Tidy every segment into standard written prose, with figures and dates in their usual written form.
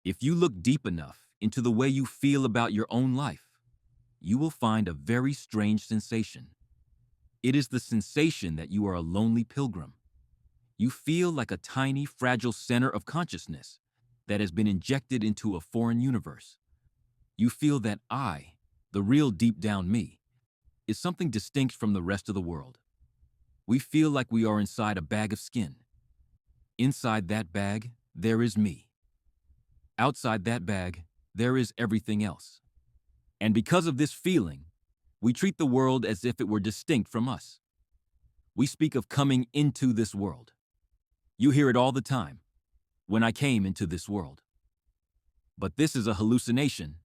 If you look deep enough into the way you feel about your own life, you will find a very strange sensation. It is the sensation that you are a lonely pilgrim. You feel like a tiny, fragile center of consciousness that has been injected into a foreign universe. You feel that I, the real deep down me, is something distinct from the rest of the world. We feel like we are inside a bag of skin. Inside that bag, there is me. Outside that bag, there is everything else. And because of this feeling, we treat the world as if it were distinct from us. We speak of coming into this world. You hear it all the time. When I came into this world. But this is a hallucination.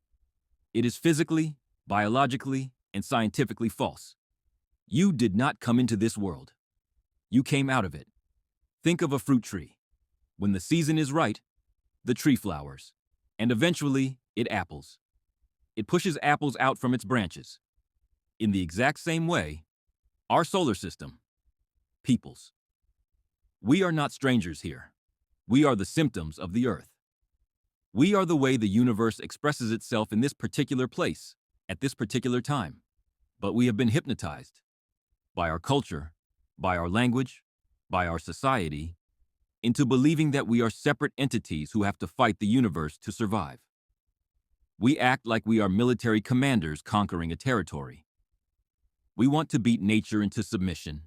It is physically, biologically, and scientifically false. You did not come into this world. You came out of it. Think of a fruit tree. When the season is right, the tree flowers, and eventually it apples. It pushes apples out from its branches. In the exact same way, our solar system, peoples. We are not strangers here. We are the symptoms of the Earth. We are the way the universe expresses itself in this particular place, at this particular time. But we have been hypnotized by our culture, by our language, by our society, into believing that we are separate entities who have to fight the universe to survive. We act like we are military commanders conquering a territory. We want to beat nature into submission.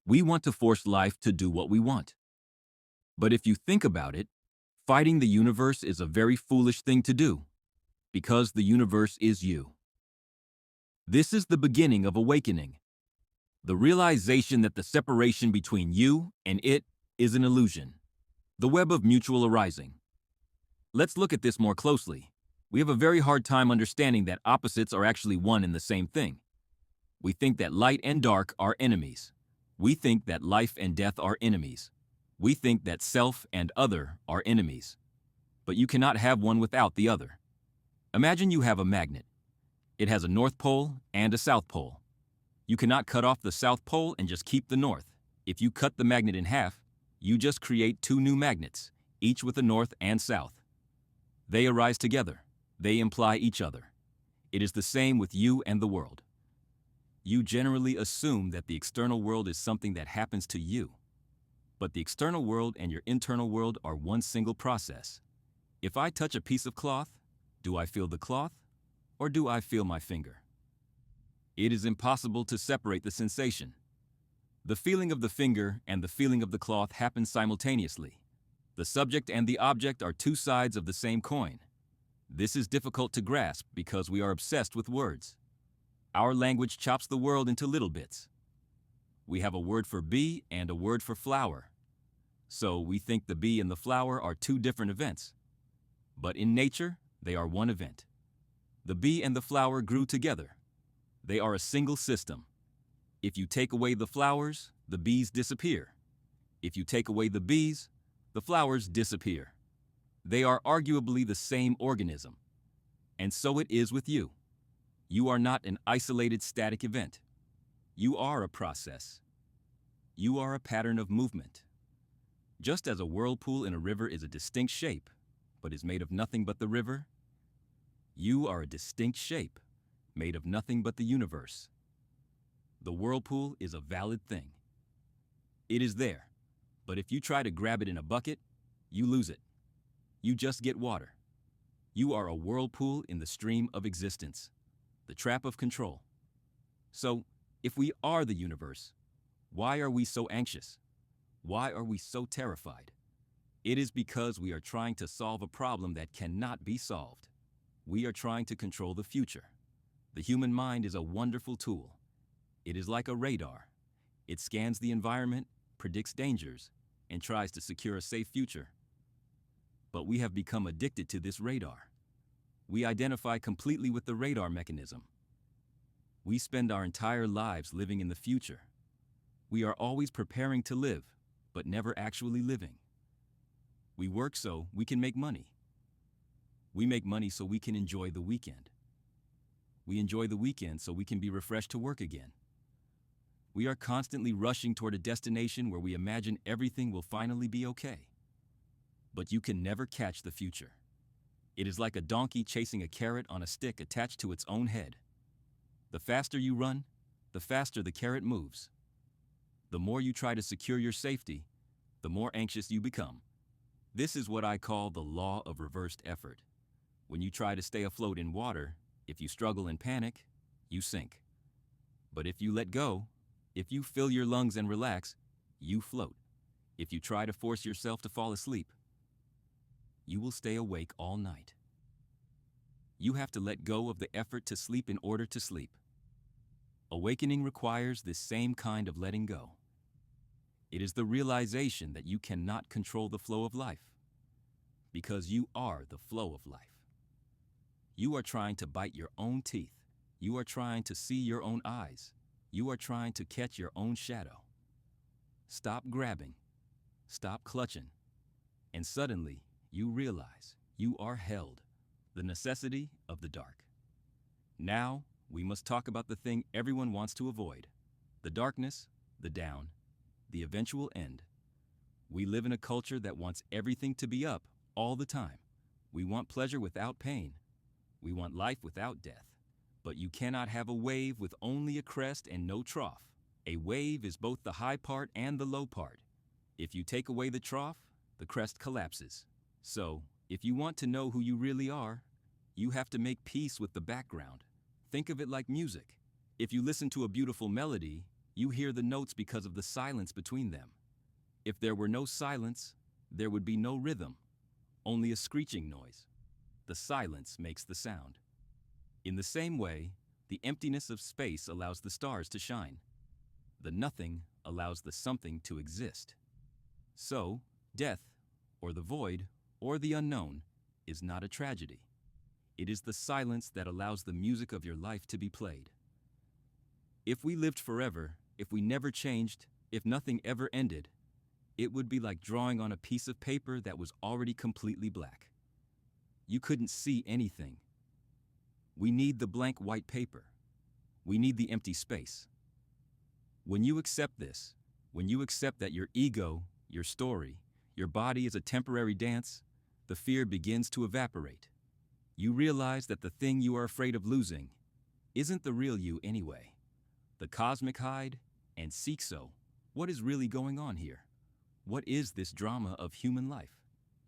We want to force life to do what we want. But if you think about it, fighting the universe is a very foolish thing to do, because the universe is you. This is the beginning of awakening. The realization that the separation between you and it is an illusion. The web of mutual arising. Let's look at this more closely. We have a very hard time understanding that opposites are actually one and the same thing. We think that light and dark are enemies. We think that life and death are enemies. We think that self and other are enemies. But you cannot have one without the other. Imagine you have a magnet. It has a north pole and a south pole. You cannot cut off the south pole and just keep the north. If you cut the magnet in half, you just create two new magnets, each with a north and south. They arise together. They imply each other. It is the same with you and the world. You generally assume that the external world is something that happens to you. But the external world and your internal world are one single process. If I touch a piece of cloth, do I feel the cloth, or do I feel my finger? It is impossible to separate the sensation. The feeling of the finger and the feeling of the cloth happen simultaneously. The subject and the object are two sides of the same coin. This is difficult to grasp because we are obsessed with words. Our language chops the world into little bits. We have a word for bee and a word for flower. So we think the bee and the flower are two different events. But in nature, they are one event. The bee and the flower grew together. They are a single system. If you take away the flowers, the bees disappear. If you take away the bees, the flowers disappear. They are arguably the same organism. And so it is with you. You are not an isolated static event. You are a process. You are a pattern of movement. Just as a whirlpool in a river is a distinct shape, but is made of nothing but the river, you are a distinct shape, made of nothing but the universe. The whirlpool is a valid thing. It is there, but if you try to grab it in a bucket, you lose it. You just get water. You are a whirlpool in the stream of existence, the trap of control. So, if we are the universe, why are we so anxious? Why are we so terrified? It is because we are trying to solve a problem that cannot be solved. We are trying to control the future. The human mind is a wonderful tool. It is like a radar. It scans the environment, predicts dangers, and tries to secure a safe future. But we have become addicted to this radar. We identify completely with the radar mechanism. We spend our entire lives living in the future. We are always preparing to live, but never actually living. We work so we can make money. We make money so we can enjoy the weekend. We enjoy the weekend so we can be refreshed to work again. We are constantly rushing toward a destination where we imagine everything will finally be okay. but you can never catch the future. It is like a donkey chasing a carrot on a stick attached to its own head. The faster you run, the faster the carrot moves. The more you try to secure your safety, the more anxious you become. This is what I call the law of reversed effort. When you try to stay afloat in water, if you struggle and panic, you sink. But if you let go, if you fill your lungs and relax, you float. If you try to force yourself to fall asleep, you will stay awake all night. You have to let go of the effort to sleep in order to sleep. Awakening requires this same kind of letting go. It is the realization that you cannot control the flow of life, because you are the flow of life. You are trying to bite your own teeth. You are trying to see your own eyes. You are trying to catch your own shadow. Stop grabbing. Stop clutching. And suddenly, you realize you are held, the necessity of the dark. Now, we must talk about the thing everyone wants to avoid: the darkness, the down, the eventual end. We live in a culture that wants everything to be up all the time. We want pleasure without pain. We want life without death. But you cannot have a wave with only a crest and no trough. A wave is both the high part and the low part. If you take away the trough, the crest collapses. So, if you want to know who you really are, you have to make peace with the background. Think of it like music. If you listen to a beautiful melody, you hear the notes because of the silence between them. If there were no silence, there would be no rhythm, only a screeching noise. The silence makes the sound. In the same way, the emptiness of space allows the stars to shine. The nothing allows the something to exist. So, death, or the void, or the unknown, is not a tragedy. It is the silence that allows the music of your life to be played. If we lived forever, if we never changed, if nothing ever ended, it would be like drawing on a piece of paper that was already completely black. You couldn't see anything. We need the blank white paper. We need the empty space. When you accept this, when you accept that your ego, your story, your body is a temporary dance, the fear begins to evaporate. You realize that the thing you are afraid of losing isn't the real you anyway. The cosmic hide and seek so. What is really going on here? What is this drama of human life?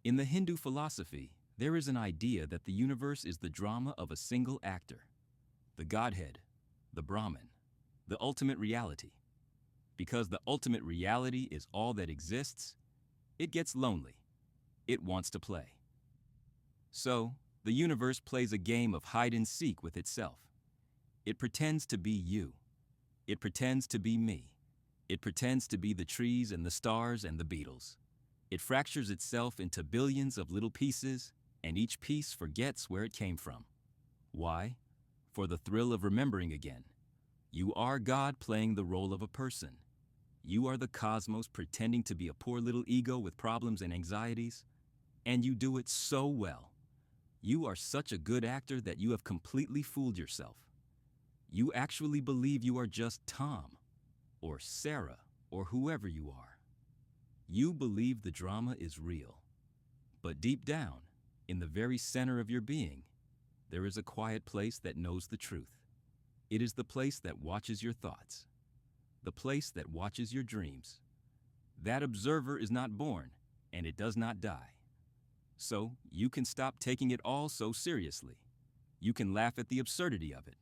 In the Hindu philosophy, there is an idea that the universe is the drama of a single actor. The Godhead, the Brahman, the ultimate reality. Because the ultimate reality is all that exists, it gets lonely. It wants to play. So, the universe plays a game of hide and seek with itself. It pretends to be you. It pretends to be me. It pretends to be the trees and the stars and the beetles. It fractures itself into billions of little pieces, and each piece forgets where it came from. Why? For the thrill of remembering again. You are God playing the role of a person. You are the cosmos pretending to be a poor little ego with problems and anxieties, and you do it so well. You are such a good actor that you have completely fooled yourself. You actually believe you are just Tom, or Sarah, or whoever you are. You believe the drama is real. But deep down, in the very center of your being, there is a quiet place that knows the truth. It is the place that watches your thoughts, the place that watches your dreams. That observer is not born, and it does not die. So, you can stop taking it all so seriously. You can laugh at the absurdity of it.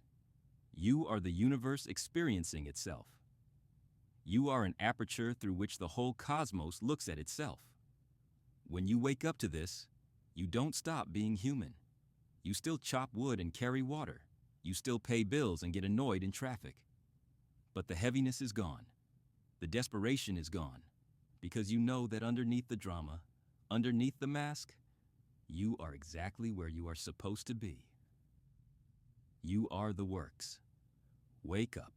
You are the universe experiencing itself. You are an aperture through which the whole cosmos looks at itself. When you wake up to this, you don't stop being human. You still chop wood and carry water. You still pay bills and get annoyed in traffic. But the heaviness is gone. The desperation is gone. Because you know that underneath the drama, underneath the mask, you are exactly where you are supposed to be. You are the works. Wake up.